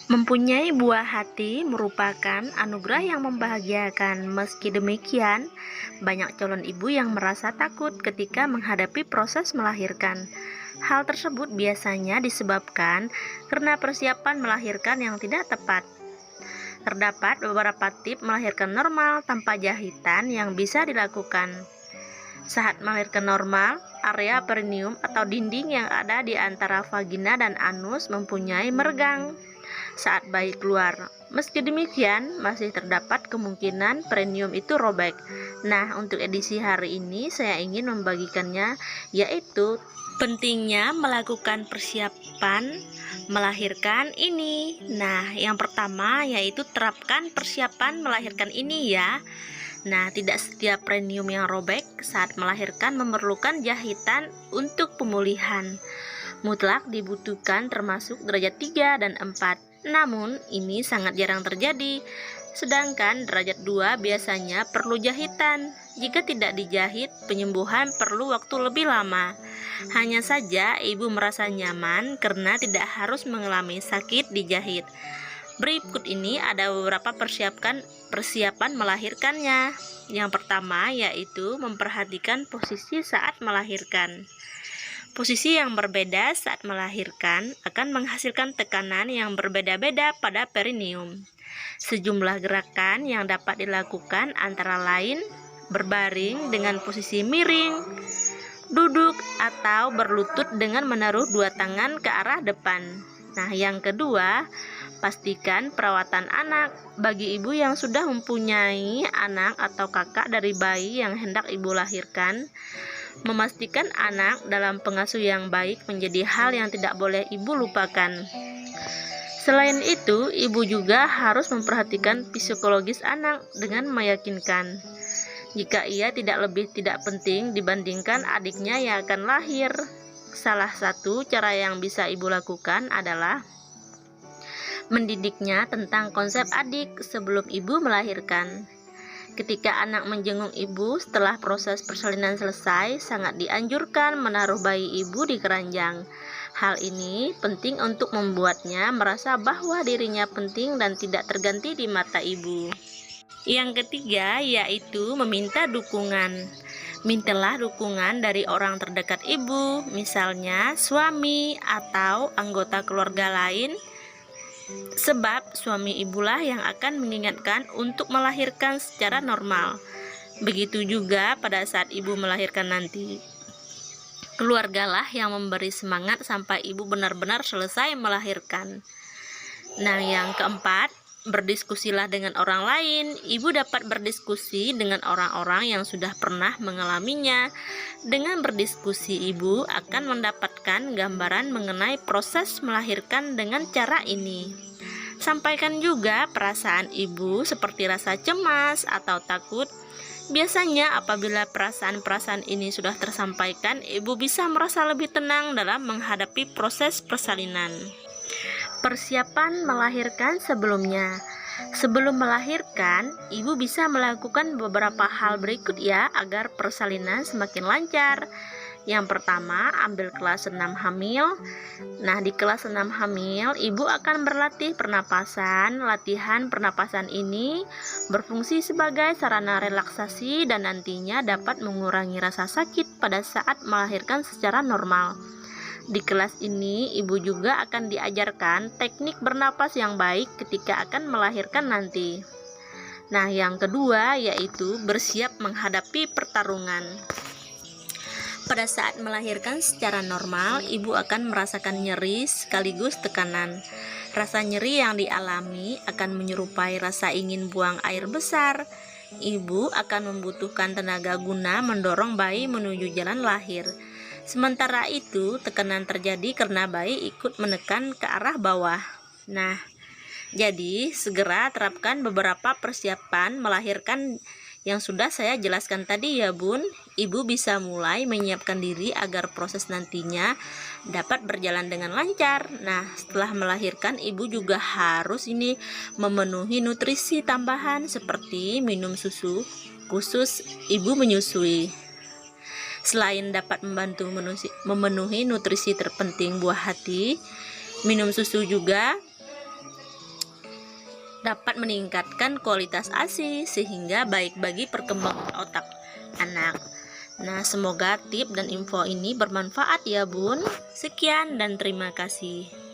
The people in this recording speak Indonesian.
Mempunyai buah hati merupakan anugerah yang membahagiakan. Meski demikian, banyak calon ibu yang merasa takut ketika menghadapi proses melahirkan. Hal tersebut biasanya disebabkan karena persiapan melahirkan yang tidak tepat. Terdapat beberapa tips melahirkan normal tanpa jahitan yang bisa dilakukan. Saat melahirkan normal, area perineum atau dinding yang ada di antara vagina dan anus mempunyai meregang saat bayi keluar. Meski demikian, masih terdapat kemungkinan perineum itu robek. Nah, untuk edisi hari ini saya ingin membagikannya, yaitu pentingnya melakukan persiapan melahirkan ini. Nah, yang pertama yaitu terapkan persiapan melahirkan ini ya. Nah, tidak setiap perineum yang robek saat melahirkan memerlukan jahitan untuk pemulihan. Mutlak dibutuhkan termasuk derajat 3 dan 4. Namun, ini sangat jarang terjadi. Sedangkan derajat 2 biasanya perlu jahitan. Jika tidak dijahit, penyembuhan perlu waktu lebih lama. Hanya saja ibu merasa nyaman karena tidak harus mengalami sakit dijahit. Berikut ini ada beberapa persiapan melahirkannya. Yang pertama yaitu memperhatikan posisi saat melahirkan. Posisi yang berbeda saat melahirkan akan menghasilkan tekanan yang berbeda-beda pada perineum. Sejumlah gerakan yang dapat dilakukan antara lain berbaring dengan posisi miring, duduk atau berlutut dengan menaruh dua tangan ke arah depan. Nah, yang kedua, pastikan perawatan anak. Bagi ibu yang sudah mempunyai anak atau kakak dari bayi yang hendak ibu lahirkan, memastikan anak dalam pengasuh yang baik menjadi hal yang tidak boleh ibu lupakan. Selain itu, ibu juga harus memperhatikan psikologis anak dengan meyakinkan jika ia tidak penting dibandingkan adiknya yang akan lahir. Salah satu cara yang bisa ibu lakukan adalah mendidiknya tentang konsep adik sebelum ibu melahirkan. Ketika anak menjenguk ibu setelah proses persalinan selesai, sangat dianjurkan menaruh bayi ibu di keranjang. Hal ini penting untuk membuatnya merasa bahwa dirinya penting dan tidak terganti di mata ibu. Yang ketiga yaitu meminta dukungan. Mintalah dukungan dari orang terdekat ibu, misalnya suami atau anggota keluarga lain. Sebab suami ibulah yang akan mengingatkan untuk melahirkan secara normal. Begitu juga pada saat ibu melahirkan nanti. Keluargalah yang memberi semangat sampai ibu benar-benar selesai melahirkan. Nah, yang keempat, berdiskusilah dengan orang lain. Ibu dapat berdiskusi dengan orang-orang yang sudah pernah mengalaminya. Dengan berdiskusi, ibu akan mendapatkan gambaran mengenai proses melahirkan dengan cara ini. Sampaikan juga perasaan ibu seperti rasa cemas atau takut. Biasanya apabila perasaan-perasaan ini sudah tersampaikan, ibu bisa merasa lebih tenang dalam menghadapi proses persalinan. Persiapan melahirkan sebelumnya. Sebelum melahirkan, ibu bisa melakukan beberapa hal berikut ya agar persalinan semakin lancar. Yang pertama, ambil kelas 6 hamil. Nah, di kelas 6 hamil, ibu akan berlatih pernapasan. Latihan pernapasan ini berfungsi sebagai sarana relaksasi dan nantinya dapat mengurangi rasa sakit pada saat melahirkan secara normal. Di kelas ini, ibu juga akan diajarkan teknik bernapas yang baik ketika akan melahirkan nanti. Nah, yang kedua yaitu bersiap menghadapi pertarungan. Pada saat melahirkan secara normal, ibu akan merasakan nyeri sekaligus tekanan. Rasa nyeri yang dialami akan menyerupai rasa ingin buang air besar. Ibu akan membutuhkan tenaga guna mendorong bayi menuju jalan lahir. Sementara itu, tekanan terjadi karena bayi ikut menekan ke arah bawah. Nah, jadi segera terapkan beberapa persiapan melahirkan yang sudah saya jelaskan tadi ya bun. Ibu bisa mulai menyiapkan diri agar proses nantinya dapat berjalan dengan lancar. Nah, setelah melahirkan ibu juga harus memenuhi nutrisi tambahan seperti minum susu khusus ibu menyusui. Selain dapat membantu memenuhi nutrisi terpenting buah hati, minum susu juga dapat meningkatkan kualitas ASI sehingga baik bagi perkembangan otak anak. Nah, semoga tips dan info ini bermanfaat ya Bun. Sekian dan terima kasih.